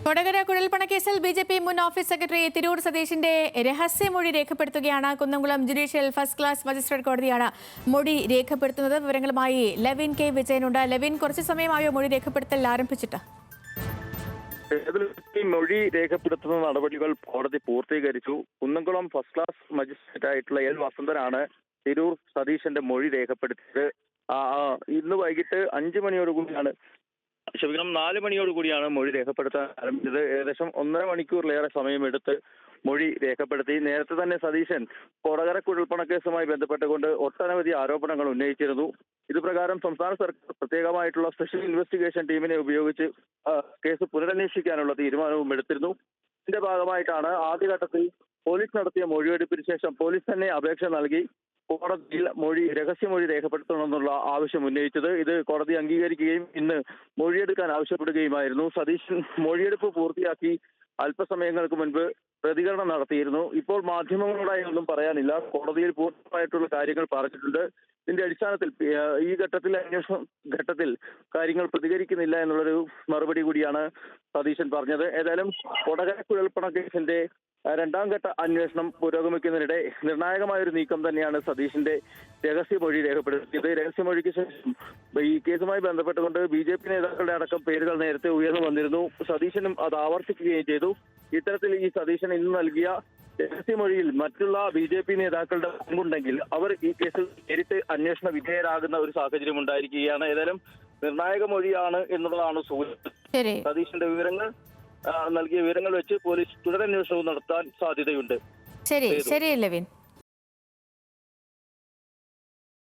Kodakara കുഴൽപ്പണക്കേസിൽ BJP. മുൻ office secretary Tirur സതീഷിന്റെ രഹസ്യമൊഴി രേഖപ്പെടുത്തുകയാണ്. Kunnamkulam judicial first class magistrate കോടതിയാണ് മൊഴി രേഖപ്പെടുത്തുന്നത്. വിവരങ്ങളുമായി ലെവിൻ കെ വിജയനുണ്ട്. ലെവിൻ, കുറച്ചു സമയമായോ മൊഴി രേഖപ്പെടുത്തൽ ആരംഭിച്ചിട്ട്? മൊഴി രേഖപ്പെടുത്തുന്ന നടപടികൾ കോടതി പൂർത്തീകരിച്ചു. കുന്നംകുളം ഫസ്റ്റ് ക്ലാസ് മജിസ്ട്രേറ്റ് ആയിട്ടുള്ള എൽ വസന്തനാണ് തിരൂർ സതീശന്റെ മൊഴി രേഖപ്പെടുത്തിയത്. ഇന്ന് വൈകിട്ട് 5 മണിയോടുകൂടിയാണ് 4 മണിയോടുകൂടിയാണ് മൊഴി രേഖപ്പെടുത്താൻ ആരംഭിച്ചത്. ഏകദേശം 1.5 മണിക്കൂറിലേറെ സമയമെടുത്ത് മൊഴി രേഖപ്പെടുത്തി. നേരത്തെ തന്നെ സതീശൻ കൊടകര കുഴൽപ്പണക്കേസുമായി ബന്ധപ്പെട്ടുകൊണ്ട് ഒട്ടനവധി ആരോപണങ്ങൾ ഉന്നയിച്ചിരുന്നു. ഇത് പ്രകാരം സംസ്ഥാന സർക്കാർ പ്രത്യേകമായിട്ടുള്ള സ്പെഷ്യൽ ഇൻവെസ്റ്റിഗേഷൻ ടീമിനെ ഉപയോഗിച്ച് കേസ് പുനരന്വേഷിക്കാനുള്ള തീരുമാനവും എടുത്തിരുന്നു. ഇതിന്റെ ഭാഗമായിട്ടാണ് ആദ്യഘട്ടത്തിൽ പോലീസ് നടത്തിയ മൊഴിയെടുപ്പിന് ശേഷം പോലീസ് തന്നെ അപേക്ഷ നൽകി കോടതിയിൽ രഹസ്യമൊഴി രേഖപ്പെടുത്തണമെന്നുള്ള ആവശ്യം ഉന്നയിച്ചത്. ഇത് കോടതി അംഗീകരിക്കുകയും ഇന്ന് മൊഴിയെടുക്കാൻ ആവശ്യപ്പെടുകയുമായിരുന്നു. സതീശൻ മൊഴിയെടുപ്പ് പൂർത്തിയാക്കി അല്പസമയങ്ങൾക്ക് മുൻപ് പ്രതികരണം നടത്തിയിരുന്നു. ഇപ്പോൾ മാധ്യമങ്ങളോടായി ഒന്നും പറയാനില്ല. കോടതിയിൽ പൂർണ്ണമായിട്ടുള്ള കാര്യങ്ങൾ പറഞ്ഞിട്ടുണ്ട്. ഇതിന്റെ അടിസ്ഥാനത്തിൽ ഈ അന്വേഷണ ഘട്ടത്തിൽ കാര്യങ്ങൾ പ്രതികരിക്കുന്നില്ല എന്നുള്ളൊരു മറുപടി കൂടിയാണ് സതീശൻ പറഞ്ഞത്. ഏതായാലും കൊടകര കുഴൽപ്പണ കേസിന്റെ 2ാം ഘട്ട അന്വേഷണം പുരോഗമിക്കുന്നതിനിടെ നിർണായകമായൊരു നീക്കം തന്നെയാണ് സതീശിന്റെ രഹസ്യമൊഴി രേഖപ്പെടുത്തിയത്. രഹസ്യമൊഴിക്ക് ശേഷം ഈ കേസുമായി ബന്ധപ്പെട്ടുകൊണ്ട് ബി.ജെ.പി. നേതാക്കളുടെ അടക്കം പേരുകൾ നേരത്തെ ഉയർന്നു വന്നിരുന്നു. സതീശനും അത് ആവർത്തിക്കുകയും ചെയ്തു. ഇത്തരത്തിൽ ഈ സതീശൻ ഇന്ന് നൽകിയ രഹസ്യമൊഴിയിൽ മറ്റുള്ള ബി.ജെ.പി. നേതാക്കളുടെ പങ്കുണ്ടെങ്കിൽ അവർ ഈ കേസിൽ നേരിട്ട് അന്വേഷണ വിധേയരാകുന്ന ഒരു സാഹചര്യം ഉണ്ടായിരിക്കുകയാണ്. ഏതായാലും നിർണായക മൊഴിയാണ് എന്നുള്ളതാണ് സൂചന. സതീശന്റെ നൽകിയ വിവരങ്ങൾ വെച്ച് പോലീസ് തുടരന്വേഷണവും നടത്താൻ സാധ്യതയുണ്ട്. ശരി ലെവിൻ.